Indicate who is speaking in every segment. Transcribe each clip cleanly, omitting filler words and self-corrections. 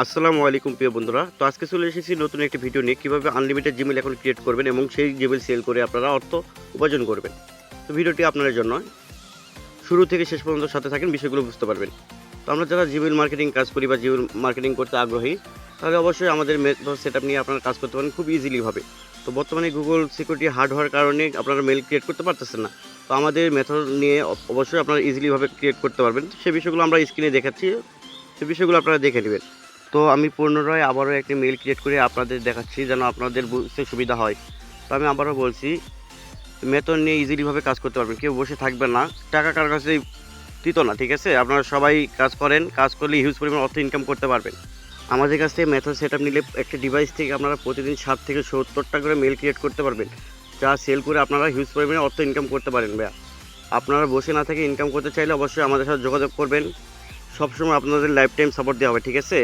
Speaker 1: আসসালামু আলাইকুম প্রিয় বন্ধুরা। তো আজকে চলে এসেছি নতুন একটি ভিডিও নিয়ে কীভাবে আনলিমিটেড জিমেইল অ্যাকাউন্ট ক্রিয়েট করবেন এবং সেই জিমেইল সেল করে আপনারা অর্থ উপার্জন করবেন। তো ভিডিওটি আপনাদের জন্য শুরু থেকে শেষ পর্যন্ত সাথে থাকেন, বিষয়গুলো বুঝতে পারবেন। তো আমরা যারা জিমেইল মার্কেটিং কাজ করি বা জিমেইল মার্কেটিং করতে আগ্রহী, তাহলে অবশ্যই আমাদের মেথড সেটআপ নিয়ে আপনারা কাজ করতে পারেন খুব ইজিলি ভাবে। তো বর্তমানে গুগল সিকিউরিটি হার্ড হওয়ার কারণে আপনারা মেইল ক্রিয়েট করতে পারতেছেন না। তো আমাদের মেথড নিয়ে অবশ্যই আপনারা ইজিলি ভাবে ক্রিয়েট করতে পারবেন। সেই বিষয়গুলো আমরা স্ক্রিনে দেখাচ্ছি, সেই বিষয়গুলো আপনারা দেখে নেবেন। তো আমি পুনরায় আবারও একটি মেইল ক্রিয়েট করে আপনাদের দেখাচ্ছি যেন আপনাদের বুঝতে সুবিধা হয়। তো আমি আবারও বলছি, মেথড নিয়ে ইজিলিভাবে কাজ করতে পারবেন, কেউ বসে থাকবেন না, টাকা কারোর কাছে দিত না, ঠিক আছে? আপনারা সবাই কাজ করেন, কাজ করলে হিউজ পরিমাণ অর্থ ইনকাম করতে পারবেন। আমাদের কাছ থেকে মেথড সেটআপ নিলে একটা ডিভাইস থেকে আপনারা প্রতিদিন 60 থেকে 70টা করে মেইল ক্রিয়েট করতে পারবেন, যা সেল করে আপনারা হিউজ পরিমাণে অর্থ ইনকাম করতে পারেন। ভাইয়া, আপনারা বসে না থেকে ইনকাম করতে চাইলে অবশ্যই আমাদের সাথে যোগাযোগ করবেন। সবসময় আপনাদের লাইফ টাইম সাপোর্ট দেওয়া হবে, ঠিক আছে?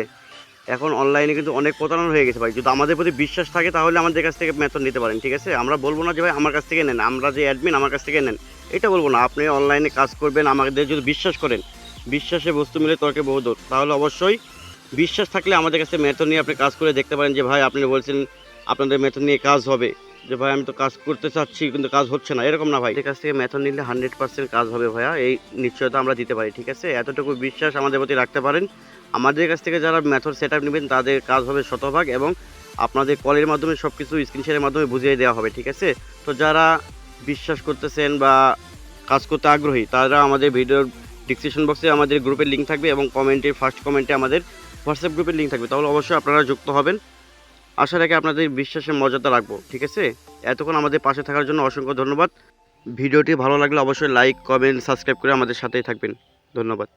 Speaker 1: এখন অনলাইনে কিন্তু অনেক প্রতারণা হয়ে গেছে ভাই। যদি আমাদের প্রতি বিশ্বাস থাকে তাহলে আমাদের কাছ থেকে মেথড নিতে পারেন, ঠিক আছে? আমরা বলবো না যে ভাই আমার কাছ থেকে নেন, আমরা যে অ্যাডমিন আমার কাছ থেকে নেন, এটা বলবো না। আপনি অনলাইনে কাজ করবেন, আমাদের যদি বিশ্বাস করেন, বিশ্বাসে বস্তু মিলে তর্কে বহুদূর, তাহলে অবশ্যই বিশ্বাস থাকলে আমাদের কাছে মেথড নিয়ে আপনি কাজ করে দেখতে পারেন। যে ভাই আপনি বলছেন আপনাদের মেথড নিয়ে কাজ হবে, যে ভাই আমি তো কাজ করতে চাচ্ছি কিন্তু কাজ হচ্ছে না, এরকম না ভাই। এর কাছ থেকে মেথড নিলে 100% কাজ হবে ভাইয়া, এই নিশ্চয়তা আমরা দিতে পারি, ঠিক আছে? এতটুকু বিশ্বাস আমাদের প্রতি রাখতে পারেন। আমাদের কাছ থেকে যারা মেথড সেটআপ নেবেন তাদের কাজ হবে শতভাগ, এবং আপনাদের কলের মাধ্যমে সব কিছু স্ক্রিনশটের মাধ্যমে বুঝিয়ে দেওয়া হবে, ঠিক আছে? তো যারা বিশ্বাস করতেছেন বা কাজ করতে আগ্রহী, তারা আমাদের ভিডিওর ডিসক্রিপশন বক্সে আমাদের গ্রুপের লিঙ্ক থাকবে এবং কমেন্টের ফার্স্ট কমেন্টে আমাদের হোয়াটসঅ্যাপ গ্রুপের লিঙ্ক থাকবে, তাহলে অবশ্যই আপনারা যুক্ত হবেন। আশা রাখি আপনাদের বিশ্বাসের মর্যাদা রাখবো, ঠিক আছে? এতক্ষণ আমাদের পাশে থাকার জন্য অসংখ্য ধন্যবাদ। ভিডিওটি ভালো লাগলে অবশ্যই লাইক, কমেন্ট, সাবস্ক্রাইব করে আমাদের সাথেই থাকবেন। ধন্যবাদ।